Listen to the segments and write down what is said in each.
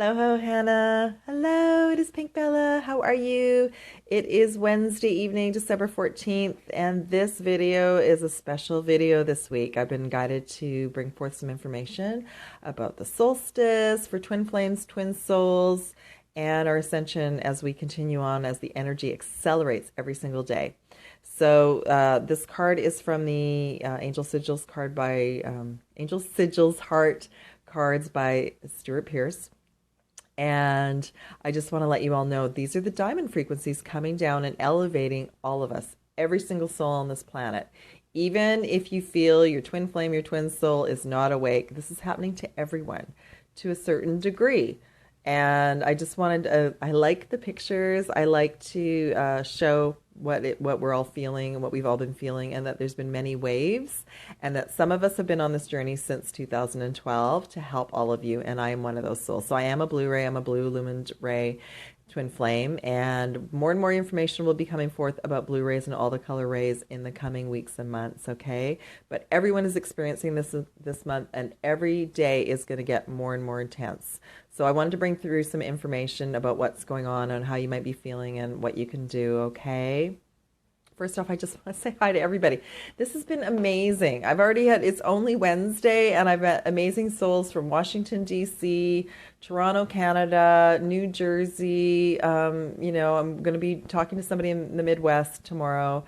Hello, Hannah. Hello, it is Pink Bella. How are you? It is Wednesday evening, December 14th, and this video is a special video this week. I've been guided to bring forth some information about the solstice for twin flames, twin souls, and our ascension as we continue on as the energy accelerates every single day. So this card is from the Angel Sigils card by Angel Sigils Heart cards by Stuart Pierce. And I just want to let you all know these are the diamond frequencies coming down and elevating all of us, every single soul on this planet. Even if you feel your twin flame, your twin soul is not awake, this is happening to everyone to a certain degree. And I just wanted I like the pictures. I like to show what we're all feeling and what we've all been feeling, and that there's been many waves, and that some of us have been on this journey since 2012 to help all of you, and I am one of those souls. So I am a blue ray, I'm a blue lumined ray twin flame, and more information will be coming forth about blue rays and all the color rays in the coming weeks and months, okay? But everyone is experiencing this month, and every day is going to get more and more intense. So I wanted to bring through some information about what's going on and how you might be feeling and what you can do, okay? First off, I just want to say hi to everybody. This has been amazing. It's only Wednesday, and I've met amazing souls from Washington, D.C., Toronto, Canada, New Jersey. I'm going to be talking to somebody in the Midwest tomorrow.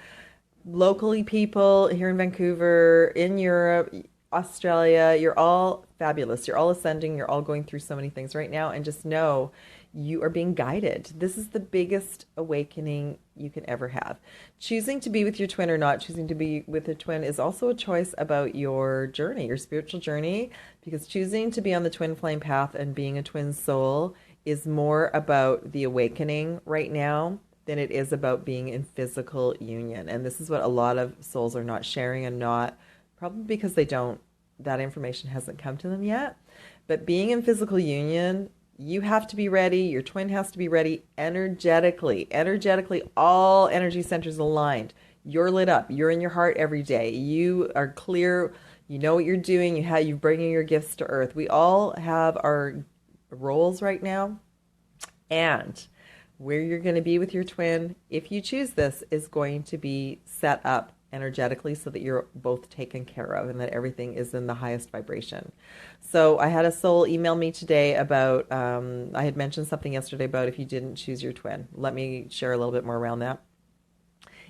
Locally, people here in Vancouver, in Europe, Australia, you're all fabulous. You're all ascending. You're all going through so many things right now. And just know you are being guided. This is the biggest awakening you can ever have. Choosing to be with your twin or not choosing to be with a twin is also a choice about your journey, your spiritual journey, because choosing to be on the twin flame path and being a twin soul is more about the awakening right now than it is about being in physical union. And this is what a lot of souls are not sharing, and not probably because that information hasn't come to them yet. But being in physical union, you have to be ready. Your twin has to be ready energetically. Energetically, all energy centers aligned. You're lit up. You're in your heart every day. You are clear. You know what you're doing. You're bringing your gifts to earth. We all have our roles right now. And where you're going to be with your twin, if you choose this, is going to be set up energetically so that you're both taken care of and that everything is in the highest vibration. So I had a soul email me today about, I had mentioned something yesterday about if you didn't choose your twin. Let me share a little bit more around that.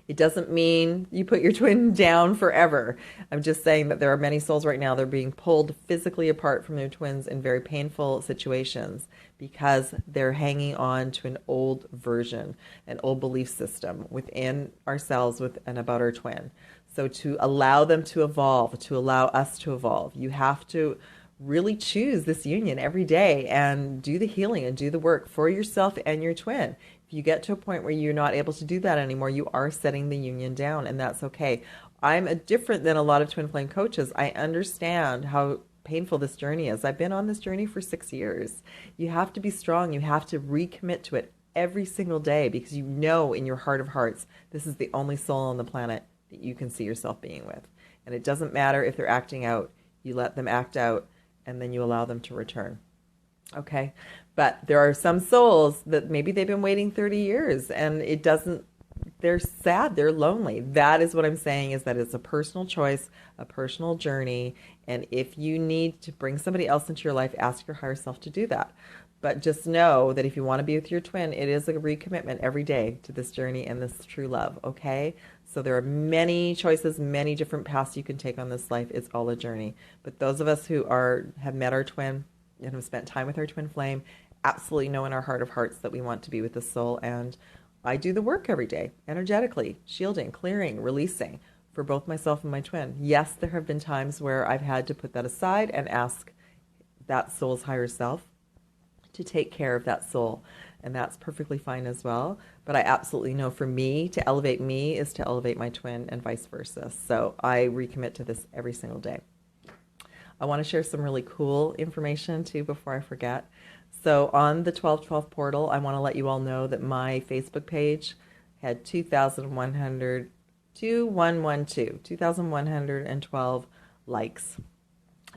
It doesn't mean you put your twin down forever. I'm just saying that there are many souls right now that are being pulled physically apart from their twins in very painful situations because they're hanging on to an old version, an old belief system within ourselves and about our twin. So to allow them to evolve, to allow us to evolve, you have to really choose this union every day and do the healing and do the work for yourself and your twin. If you get to a point where you're not able to do that anymore, you are setting the union down, and that's okay. I'm different than a lot of twin flame coaches. I understand how painful this journey is. I've been on this journey for 6 years. You have to be strong. You have to recommit to it every single day, because you know in your heart of hearts, this is the only soul on the planet that you can see yourself being with. And it doesn't matter if they're acting out. You let them act out, and then you allow them to return. Okay? But there are some souls that maybe they've been waiting 30 years and they're sad, they're lonely. That is what I'm saying, is that it's a personal choice, a personal journey. And if you need to bring somebody else into your life, ask your higher self to do that. But just know that if you want to be with your twin, it is a recommitment every day to this journey and this true love, okay? So there are many choices, many different paths you can take on this life. It's all a journey. But those of us who have met our twin and have spent time with our twin flame absolutely know in our heart of hearts that we want to be with the soul. And I do the work every day, energetically, shielding, clearing, releasing for both myself and my twin. Yes, there have been times where I've had to put that aside and ask that soul's higher self to take care of that soul. And that's perfectly fine as well. But I absolutely know for me, to elevate me is to elevate my twin, and vice versa. So I recommit to this every single day. I want to share some really cool information too before I forget. So on the 1212 portal, I want to let you all know that my Facebook page had 2,112 likes.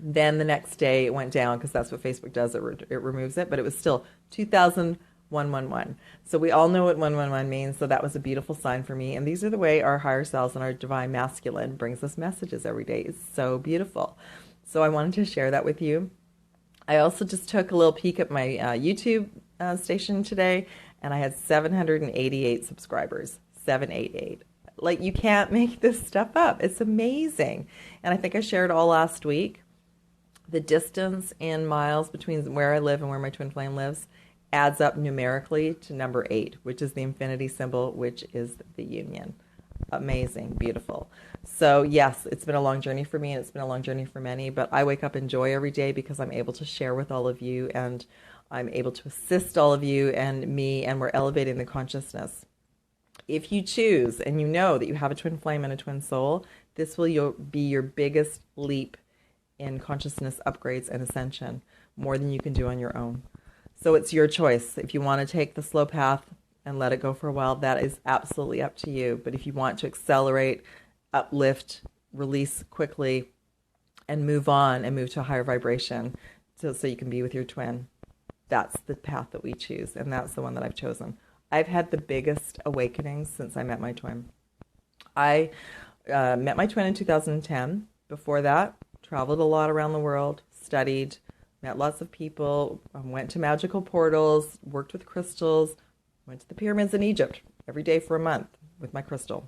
Then the next day it went down because that's what Facebook does. It removes it, but it was still 2111. So we all know what 111 means. So that was a beautiful sign for me. And these are the way our higher selves and our divine masculine brings us messages every day. It's so beautiful. So I wanted to share that with you. I also just took a little peek at my YouTube station today, and I had 788 subscribers. 788. Like, you can't make this stuff up. It's amazing. And I think I shared all last week. The distance in miles between where I live and where my twin flame lives adds up numerically to number 8, which is the infinity symbol, which is the union. Amazing, beautiful. So yes, it's been a long journey for me, and it's been a long journey for many, but I wake up in joy every day because I'm able to share with all of you, and I'm able to assist all of you and me, and we're elevating the consciousness. If you choose and you know that you have a twin flame and a twin soul, this will be your biggest leap in consciousness upgrades and ascension, more than you can do on your own. So it's your choice. If you want to take the slow path and let it go for a while, that is absolutely up to you. But if you want to accelerate, uplift, release quickly, and move on and move to a higher vibration so you can be with your twin, that's the path that we choose. And that's the one that I've chosen. I've had the biggest awakenings since I met my twin. I met my twin in 2010. Before that, traveled a lot around the world, studied, met lots of people, went to magical portals, worked with crystals, went to the pyramids in Egypt every day for a month with my crystal.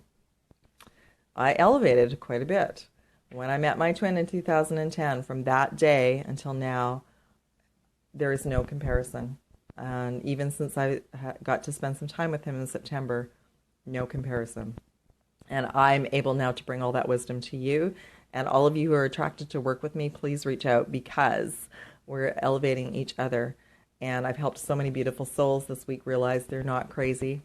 I elevated quite a bit. When I met my twin in 2010, from that day until now, there is no comparison. And even since I got to spend some time with him in September, no comparison. And I'm able now to bring all that wisdom to you. And all of you who are attracted to work with me, please reach out, because we're elevating each other. And I've helped so many beautiful souls this week realize they're not crazy.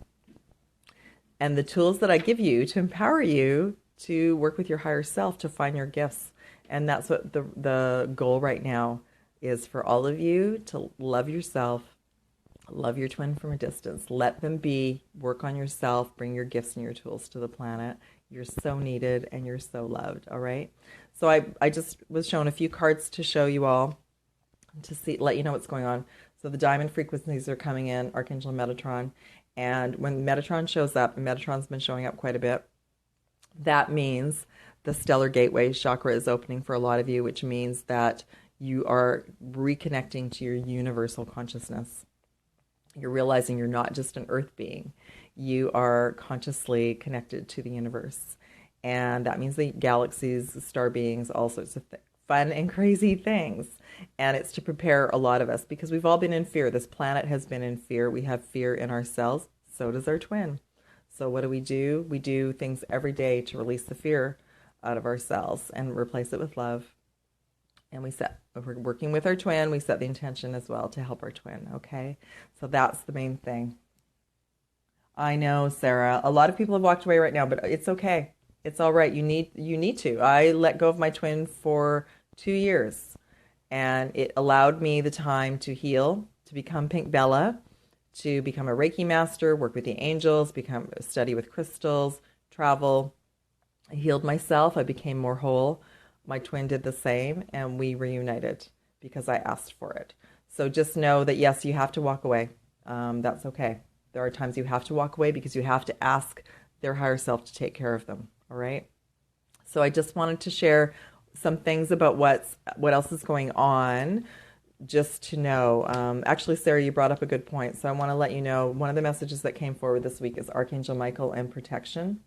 And the tools that I give you to empower you to work with your higher self, to find your gifts. And that's what the goal right now is, for all of you to love yourself, love your twin from a distance, let them be, work on yourself, bring your gifts and your tools to the planet. You're so needed and you're so loved, all right? So I just was shown a few cards to show you all, to let you know what's going on. So the diamond frequencies are coming in, Archangel Metatron. And when Metatron shows up, and Metatron's been showing up quite a bit, that means the stellar gateway chakra is opening for a lot of you, which means that you are reconnecting to your universal consciousness. You're realizing you're not just an earth being. You are consciously connected to the universe. And that means the galaxies, star beings, all sorts of fun and crazy things. And it's to prepare a lot of us, because we've all been in fear. This planet has been in fear. We have fear in ourselves. So does our twin. So what do? We do things every day to release the fear out of ourselves and replace it with love. And we're working with our twin. We set the intention as well to help our twin. Okay. So that's the main thing. I know, Sarah, a lot of people have walked away right now, but it's okay. It's all right. You need to. I let go of my twin for 2 years, and it allowed me the time to heal, to become Pink Bella, to become a Reiki master, work with the angels, study with crystals, travel. I healed myself. I became more whole. My twin did the same, and we reunited because I asked for it. So just know that, yes, you have to walk away. That's okay. There are times you have to walk away because you have to ask their higher self to take care of them. All right. So I just wanted to share some things about what else is going on, just to know. Actually, Sarah, you brought up a good point. So I want to let you know, one of the messages that came forward this week is Archangel Michael and protection.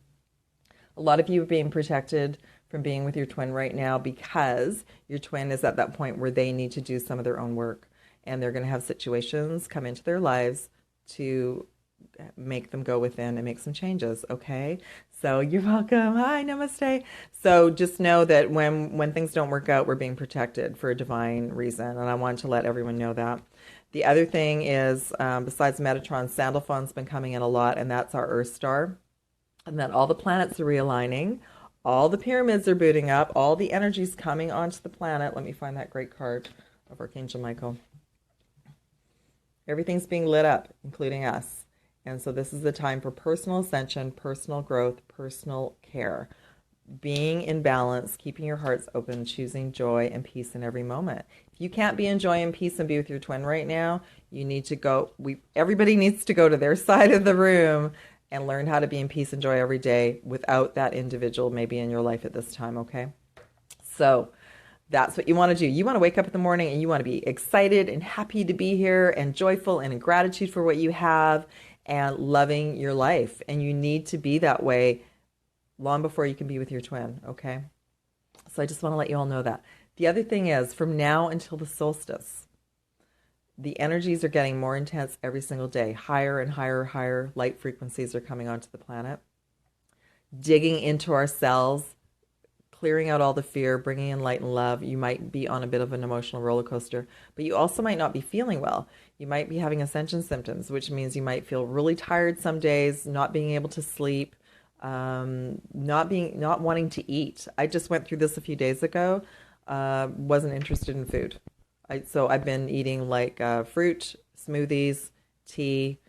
A lot of you are being protected from being with your twin right now because your twin is at that point where they need to do some of their own work, and they're going to have situations come into their lives to make them go within and make some changes. Okay. So you're welcome. Hi, namaste. So just know that when things don't work out, we're being protected for a divine reason. And I wanted to let everyone know that. The other thing is, besides Metatron, Sandalphon's been coming in a lot, and that's our Earth star. And that all the planets are realigning. All the pyramids are booting up. All the energy's coming onto the planet. Let me find that great card of Archangel Michael. Everything's being lit up, including us. And so this is the time for personal ascension, personal growth, personal care. being in balance, keeping your hearts open, choosing joy and peace in every moment. If you can't be in joy and peace and be with your twin right now, you need to go. Everybody needs to go to their side of the room and learn how to be in peace and joy every day without that individual maybe in your life at this time, okay? So that's what you want to do. You want to wake up in the morning and you want to be excited and happy to be here and joyful and in gratitude for what you have and loving your life. And you need to be that way long before you can be with your twin, okay? So I just want to let you all know that. The other thing is, from now until the solstice, the energies are getting more intense every single day. Higher and higher, higher light frequencies are coming onto the planet, digging into our cells, clearing out all the fear, bringing in light and love. You might be on a bit of an emotional roller coaster, but you also might not be feeling well. You might be having ascension symptoms, which means you might feel really tired some days, not being able to sleep, not wanting to eat. I just went through this a few days ago. Wasn't interested in food. So I've been eating like fruit, smoothies, tea,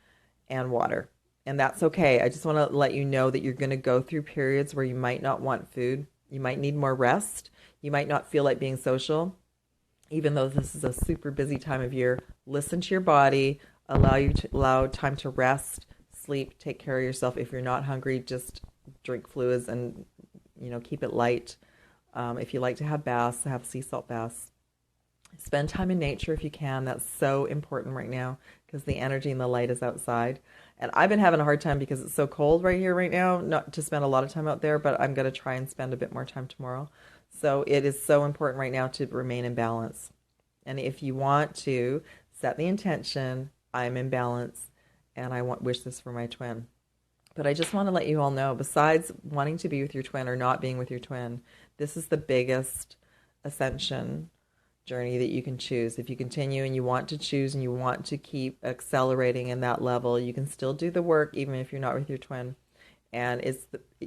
and water. And that's okay. I just want to let you know that you're going to go through periods where you might not want food. You might need more rest. You might not feel like being social. Even though this is a super busy time of year, listen to your body, allow time to rest, sleep, take care of yourself. If you're not hungry, just drink fluids and keep it light. If you like to have baths, have sea salt baths. Spend time in nature if you can. That's so important right now because the energy and the light is outside. And I've been having a hard time because it's so cold right here right now, not to spend a lot of time out there, but I'm going to try and spend a bit more time tomorrow. So it is so important right now to remain in balance. And if you want to set the intention, I'm in balance and I wish this for my twin. But I just want to let you all know, besides wanting to be with your twin or not being with your twin, this is the biggest ascension journey that you can choose. If you continue and you want to choose and you want to keep accelerating in that level, you can still do the work even if you're not with your twin. And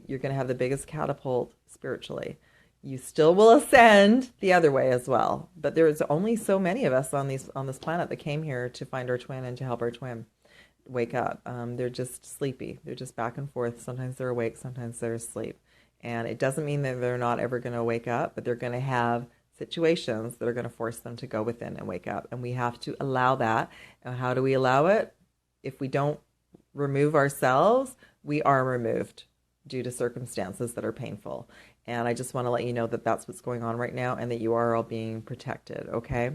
you're going to have the biggest catapult spiritually. You still will ascend the other way as well. But there's only so many of us on this planet that came here to find our twin and to help our twin wake up. They're just sleepy. They're just back and forth. Sometimes they're awake, sometimes they're asleep. And it doesn't mean that they're not ever going to wake up, but they're going to have situations that are going to force them to go within and wake up. And we have to allow that. And how do we allow it? If we don't remove ourselves, we are removed due to circumstances that are painful. And I just want to let you know that that's what's going on right now and that you are all being protected, okay?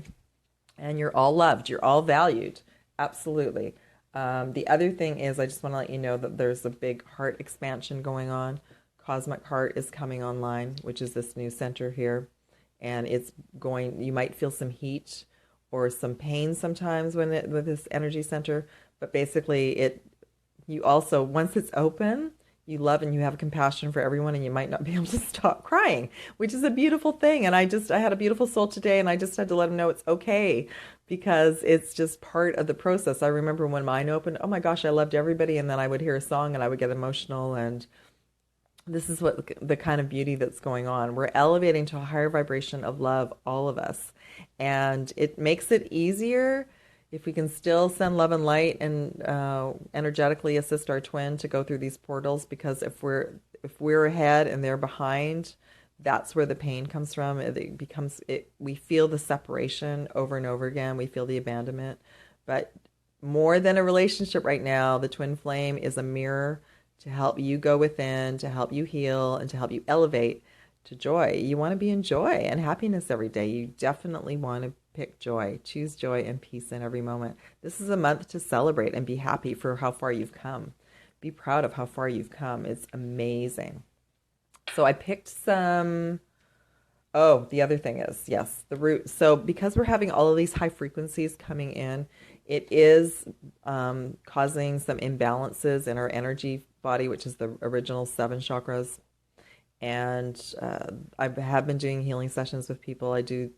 And you're all loved. You're all valued. Absolutely. The other thing is I just want to let you know that there's a big heart expansion going on. Cosmic Heart is coming online, which is this new center here. And you might feel some heat or some pain sometimes with this energy center. But basically, you also, once it's open, you love and you have compassion for everyone and you might not be able to stop crying, which is a beautiful thing. And I had a beautiful soul today and I just had to let him know it's okay because it's just part of the process. I remember when mine opened, oh my gosh, I loved everybody. And then I would hear a song and I would get emotional, and this is what the kind of beauty that's going on. We're elevating to a higher vibration of love, all of us. And it makes it easier if we can still send love and light and energetically assist our twin to go through these portals, because if we're ahead and they're behind, that's where the pain comes from. We feel the separation over and over again. We feel the abandonment. But more than a relationship right now, the twin flame is a mirror to help you go within, to help you heal, and to help you elevate to joy. You want to be in joy and happiness every day. You definitely want to pick joy. Choose joy and peace in every moment. This is a month to celebrate and be happy for how far you've come. Be proud of how far you've come. It's amazing. So I picked some... Oh, the other thing is, yes, the root. So because we're having all of these high frequencies coming in, it is causing some imbalances in our energy body, which is the original 7 chakras. And I have been doing healing sessions with people. I do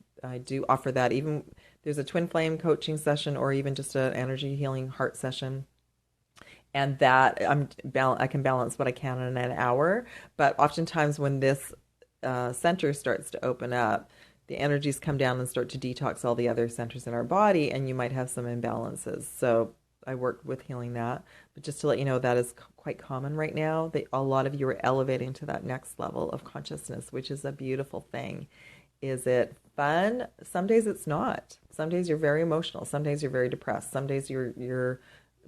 offer that. Even there's a twin flame coaching session, or even just an energy healing heart session. And that I can balance what I can in an hour. But oftentimes when this center starts to open up, the energies come down and start to detox all the other centers in our body, and you might have some imbalances. So I worked with healing that. But just to let you know, that is quite common right now. A lot of you are elevating to that next level of consciousness, which is a beautiful thing. Is it fun? Some days it's not. Some days you're very emotional. Some days you're very depressed. Some days you're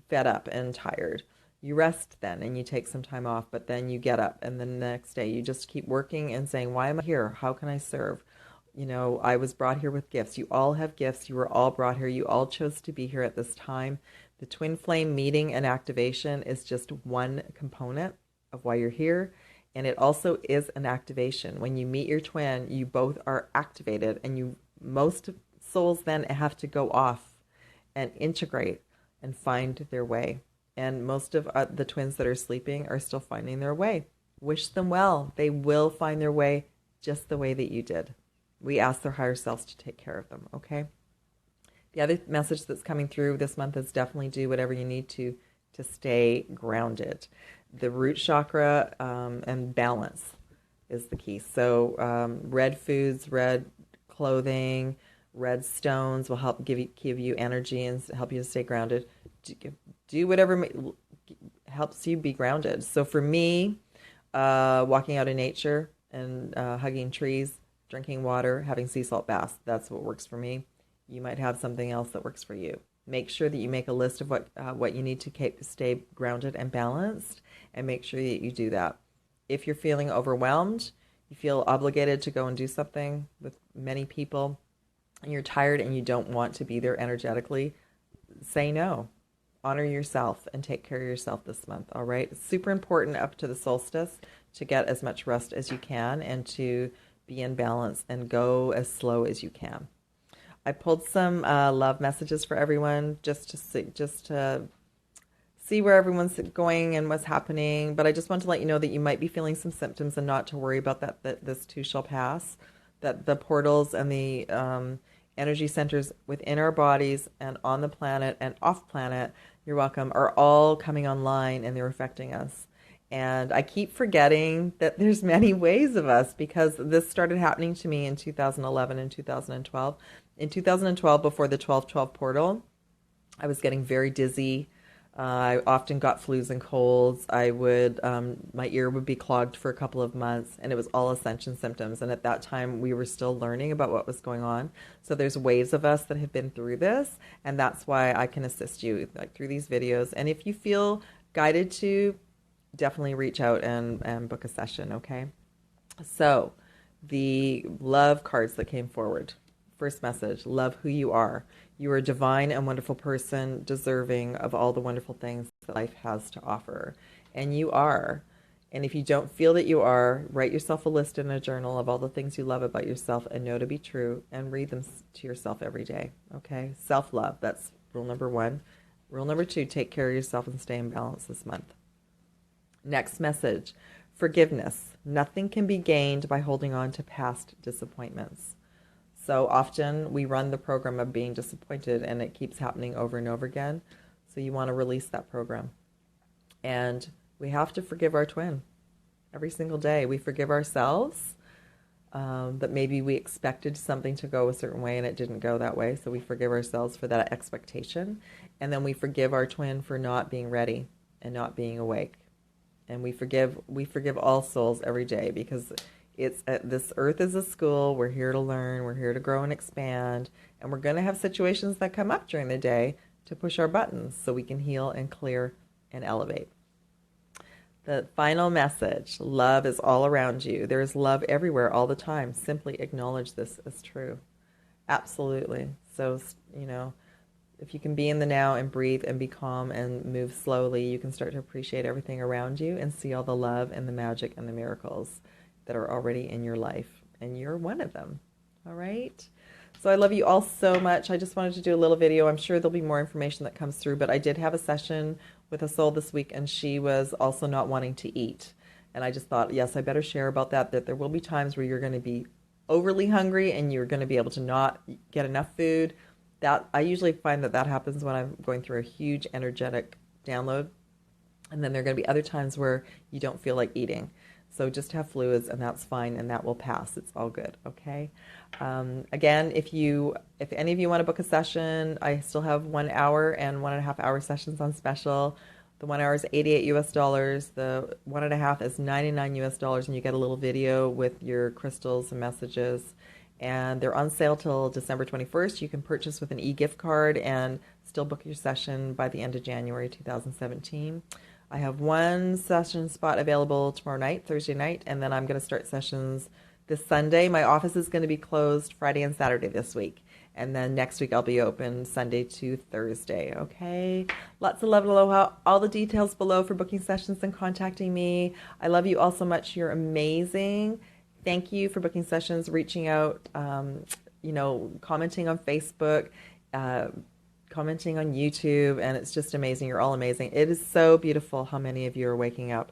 fed up and tired. You rest then and you take some time off, but then you get up and the next day you just keep working and saying, why am I here? How can I serve? I was brought here with gifts. You all have gifts. You were all brought here. You all chose to be here at this time. The twin flame meeting and activation is just one component of why you're here. And it also is an activation. When you meet your twin, you both are activated, and most souls then have to go off and integrate and find their way. And most of the twins that are sleeping are still finding their way. Wish them well. They will find their way just the way that you did. We ask their higher selves to take care of them, okay? The other message that's coming through this month is definitely do whatever you need to stay grounded. The root chakra and balance is the key. So red foods, red clothing, red stones will help give you energy and help you to stay grounded. Do whatever helps you be grounded. So for me, walking out in nature and hugging trees, drinking water, having sea salt baths, that's what works for me. You might have something else that works for you. Make sure that you make a list of what you need to stay grounded and balanced, and make sure that you do that. If you're feeling overwhelmed, you feel obligated to go and do something with many people, and you're tired and you don't want to be there energetically, say no. Honor yourself and take care of yourself this month, all right? It's super important up to the solstice to get as much rest as you can and to be in balance and go as slow as you can. I pulled some love messages for everyone just to see where everyone's going and what's happening. But I just want to let you know that you might be feeling some symptoms and not to worry about that this too shall pass. That the portals and the energy centers within our bodies and on the planet and off planet, you're welcome, are all coming online and they're affecting us. And I keep forgetting that there's many ways of us, because this started happening to me in 2011 and 2012. In 2012, before the 12/12 portal, I was getting very dizzy. I often got flus and colds. My ear would be clogged for a couple of months, and it was all Ascension symptoms. And at that time, we were still learning about what was going on. So there's waves of us that have been through this, and that's why I can assist you through these videos. And if you feel guided to, definitely reach out and book a session, okay? So the love cards that came forward. First message, love who you are. You are a divine and wonderful person, deserving of all the wonderful things that life has to offer. And you are. And if you don't feel that you are, write yourself a list in a journal of all the things you love about yourself and know to be true, and read them to yourself every day, okay? Self-love, that's rule number 1. Rule number 2, take care of yourself and stay in balance this month. Next message, forgiveness. Nothing can be gained by holding on to past disappointments. So often we run the program of being disappointed and it keeps happening over and over again. So you want to release that program. And we have to forgive our twin every single day. We forgive ourselves that maybe we expected something to go a certain way and it didn't go that way. So we forgive ourselves for that expectation. And then we forgive our twin for not being ready and not being awake. And we forgive all souls every day, because this earth is a school. We're here to learn. We're here to grow and expand. And we're going to have situations that come up during the day to push our buttons so we can heal and clear and elevate. The final message, love is all around you. There is love everywhere all the time. Simply acknowledge this as true. Absolutely. So, if you can be in the now and breathe and be calm and move slowly, you can start to appreciate everything around you and see all the love and the magic and the miracles that are already in your life. And you're one of them. All right? So I love you all so much. I just wanted to do a little video. I'm sure there'll be more information that comes through, but I did have a session with a soul this week, and she was also not wanting to eat. And I just thought, yes, I better share about that there will be times where you're going to be overly hungry and you're going to be able to not get enough food. That I usually find that happens when I'm going through a huge energetic download. And then there are going to be other times where you don't feel like eating. So just have fluids, and that's fine, and that will pass. It's all good, okay? Again, if any of you want to book a session, I still have 1 hour and 1.5 hour sessions on special. The 1 hour is $88 US. The 1.5 is $99 US, and you get a little video with your crystals and messages. And they're on sale till December 21st. You can purchase with an e-gift card and still book your session by the end of January 2017. I have one session spot available tomorrow night, Thursday night, and then I'm going to start sessions this Sunday. My office is going to be closed Friday and Saturday this week. And then next week I'll be open Sunday to Thursday, okay? Lots of love and aloha. All the details below for booking sessions and contacting me. I love you all so much. You're amazing. Thank you for booking sessions, reaching out, commenting on Facebook, commenting on YouTube, and it's just amazing. You're all amazing. It is so beautiful how many of you are waking up.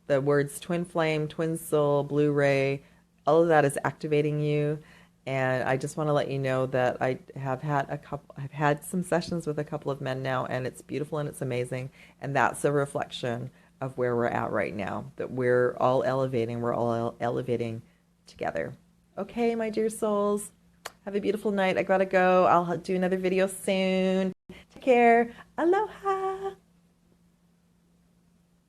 The words twin flame, twin soul, blue ray, all of that is activating you. And I just want to let you know that I've had some sessions with a couple of men now, and it's beautiful and it's amazing. And that's a reflection of where we're at right now, that we're all elevating. We're all elevating together. Okay, my dear souls, have a beautiful night. I gotta go. I'll do another video soon. Take care. Aloha.